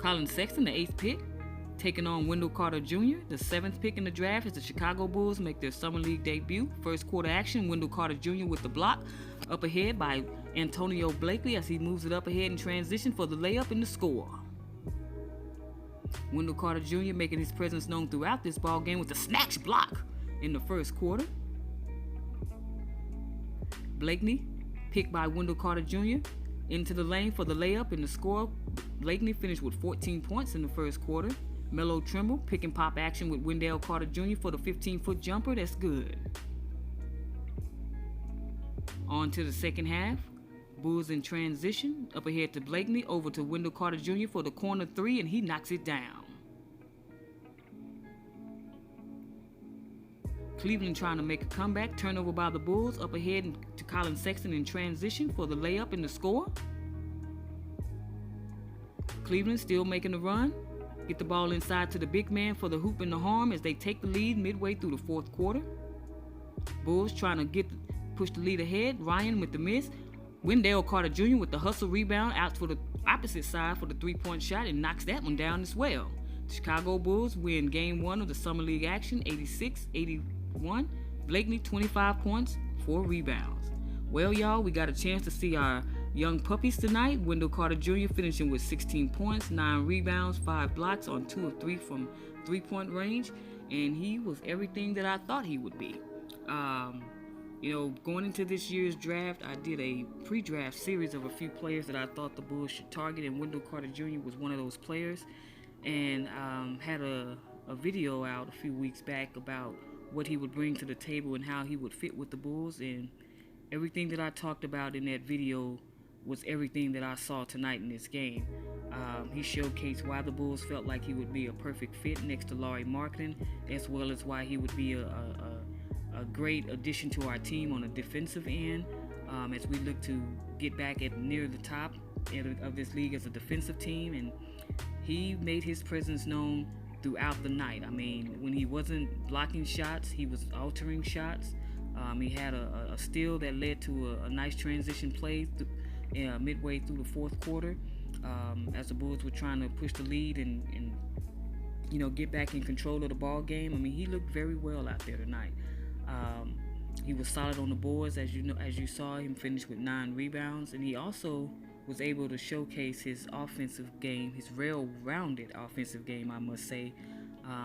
Colin Sexton, the 8th pick, taking on Wendell Carter Jr., the 7th pick in the draft, as the Chicago Bulls make their Summer League debut. First quarter action, Wendell Carter Jr. with the block, up ahead by Antonio Blakely as he moves it up ahead in transition for the layup and the score. Wendell Carter Jr. making his presence known throughout this ball game with a snatch block in the first quarter. Blakely, picked by Wendell Carter Jr., into the lane for the layup and the score. Blakely finished with 14 points in the first quarter. Melo Trimble, pick and pop action with Wendell Carter Jr. for the 15-foot jumper. That's good. On to the second half. Bulls in transition. Up ahead to Blakely, over to Wendell Carter Jr. for the corner 3, and he knocks it down. Cleveland trying to make a comeback. Turnover by the Bulls. Up ahead to Colin Sexton in transition for the layup and the score. Cleveland still making the run. Get the ball inside to the big man for the hoop and the harm as they take the lead midway through the fourth quarter. Bulls trying to push the lead ahead. Ryan with the miss. Wendell Carter Jr. with the hustle rebound out for the opposite side for the 3-point shot and knocks that one down as well. The Chicago Bulls win Game 1 of the Summer League action, 86-81. Blakely, 25 points, 4 rebounds. Well, y'all, we got a chance to see our young puppies tonight. Wendell Carter Jr. finishing with 16 points, 9 rebounds, 5 blocks on 2 of 3 from 3-point range, and he was everything that I thought he would be. Going into this year's draft, I did a pre-draft series of a few players that I thought the Bulls should target, and Wendell Carter Jr. was one of those players, and had a video out a few weeks back about what he would bring to the table and how he would fit with the Bulls, and everything that I talked about in that video was everything that I saw tonight in this game. He showcased why the Bulls felt like he would be a perfect fit next to Lauri Markkanen, as well as why he would be a great addition to our team on the defensive end, as we look to get back at near the top of this league as a defensive team. And he made his presence known throughout the night. I mean, when he wasn't blocking shots, he was altering shots. He had a steal that led to a nice transition play midway through the fourth quarter, as the Bulls were trying to push the lead and get back in control of the ball game. I mean, he looked very well out there tonight. He was solid on the boards, as you saw him finish with 9 rebounds, and he also was able to showcase his offensive game, his well-rounded offensive game, I must say.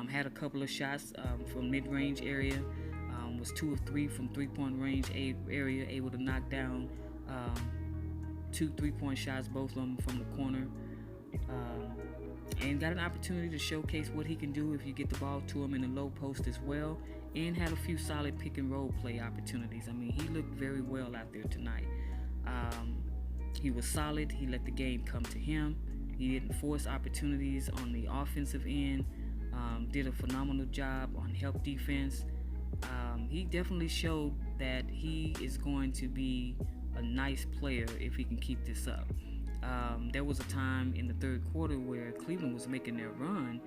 Had a couple of shots from mid-range area, was 2 of 3 from 3-point range area, able to knock down 2 3-point shots, both of them from the corner, and got an opportunity to showcase what he can do if you get the ball to him in the low post as well, and had a few solid pick and roll play opportunities. I mean, he looked very well out there tonight. He was solid. He let the game come to him. He didn't force opportunities on the offensive end. Did a phenomenal job on help defense. He definitely showed that he is going to be a nice player if he can keep this up. There was a time in the third quarter where Cleveland was making their run,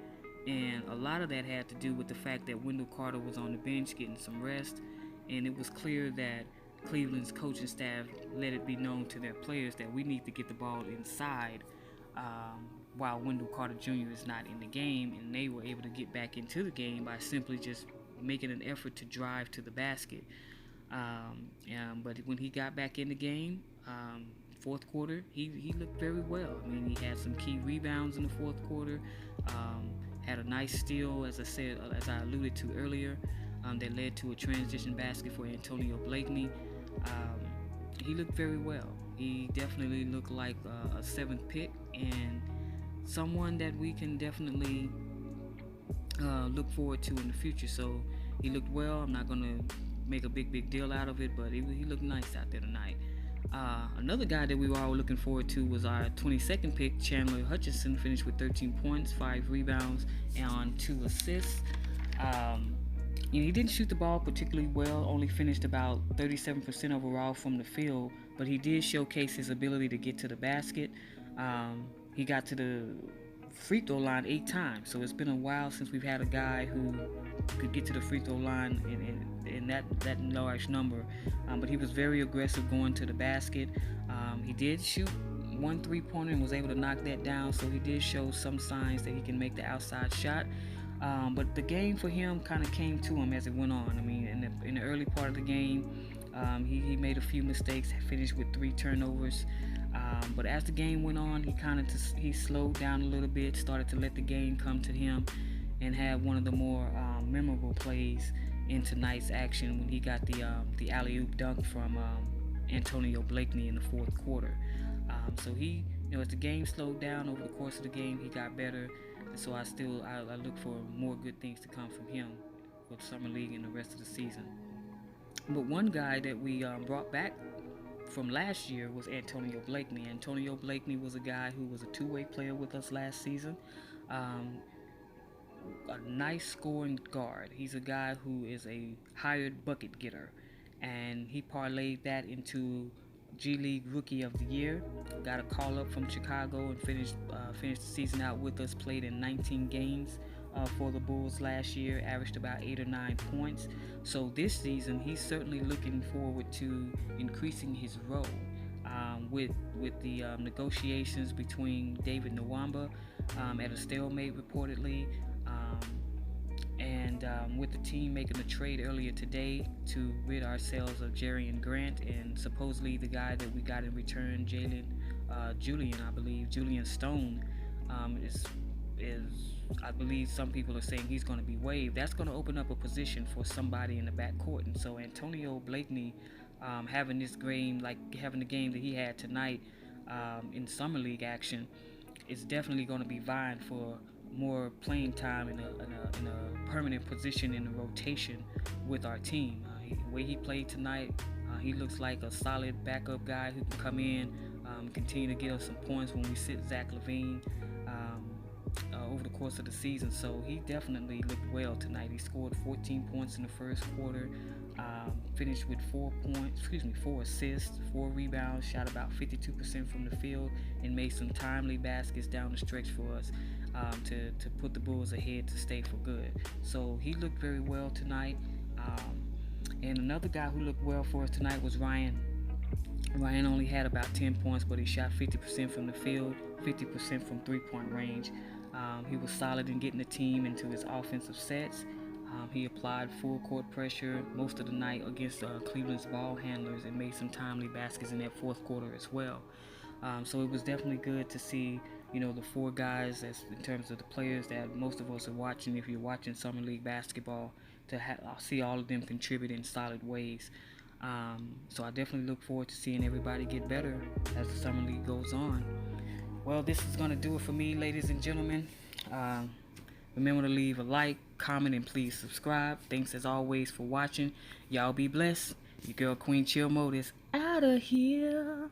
and a lot of that had to do with the fact that Wendell Carter was on the bench getting some rest, and it was clear that Cleveland's coaching staff let it be known to their players that we need to get the ball inside while Wendell Carter Jr. is not in the game, and they were able to get back into the game by simply just making an effort to drive to the basket. But when he got back in the game, fourth quarter, he looked very well. I mean, he had some key rebounds in the fourth quarter, had a nice steal, as I alluded to earlier, that led to a transition basket for Antonio Blakely. He looked very well. He definitely looked like a 7th pick and someone that we can definitely look forward to in the future. So he looked well. I'm not going to make a big deal out of it, but he looked nice out there tonight. Another guy that we were all looking forward to was our 22nd pick, Chandler Hutchison, finished with 13 points, 5 rebounds, and 2 assists. He didn't shoot the ball particularly well, only finished about 37% overall from the field, but he did showcase his ability to get to the basket. He got to the free throw line 8 times, so it's been a while since we've had a guy who could get to the free throw line in that large number, but he was very aggressive going to the basket. He did shoot one three-pointer and was able to knock that down. So he did show some signs that he can make the outside shot. But the game for him kind of came to him as it went on. I mean, in the early part of the game, he made a few mistakes, finished with 3 turnovers. But as the game went on, he slowed down a little bit, started to let the game come to him, and had one of the more memorable plays in tonight's action when he got the alley-oop dunk from Antonio Blakeney in the fourth quarter. So he, as the game slowed down over the course of the game, he got better. And so I look for more good things to come from him for the summer league and the rest of the season. But one guy that we brought back from last year was Antonio Blakeney. Antonio Blakeney was a guy who was a two-way player with us last season. Um, a nice scoring guard. He's a guy who is a hired bucket getter, and he parlayed that into G League Rookie of the Year. Got a call up from Chicago and finished the season out with us. Played in 19 games for the Bulls last year. Averaged about 8 or 9 points. So this season, he's certainly looking forward to increasing his role. With the negotiations between David Nwamba at a stalemate reportedly, and with the team making a trade earlier today to rid ourselves of Jerian Grant, and supposedly the guy that we got in return, Julian Stone, is I believe some people are saying he's going to be waived. That's going to open up a position for somebody in the backcourt, and so Antonio Blakeney having this game, like having the game that he had tonight in summer league action, is definitely going to be vying for more playing time in a permanent position in the rotation with our team. The way he played tonight, he looks like a solid backup guy who can come in, continue to get us some points when we sit Zach LaVine over the course of the season. So he definitely looked well tonight. He scored 14 points in the first quarter, finished with 4 assists, 4 rebounds, shot about 52% from the field, and made some timely baskets down the stretch for us to put the Bulls ahead to stay for good. So he looked very well tonight. And another guy who looked well for us tonight was Ryan. Ryan only had about 10 points, but he shot 50% from the field, 50% from three-point range. He was solid in getting the team into his offensive sets. He applied full court pressure most of the night against Cleveland's ball handlers and made some timely baskets in that fourth quarter as well. So it was definitely good to see, the 4 guys as in terms of the players that most of us are watching. If you're watching summer league basketball, to see all of them contribute in solid ways. So I definitely look forward to seeing everybody get better as the summer league goes on. Well, this is going to do it for me, ladies and gentlemen. Remember to leave a like, comment, and please subscribe. Thanks as always for watching. Y'all be blessed. Your girl Queen Chill Mode is out of here.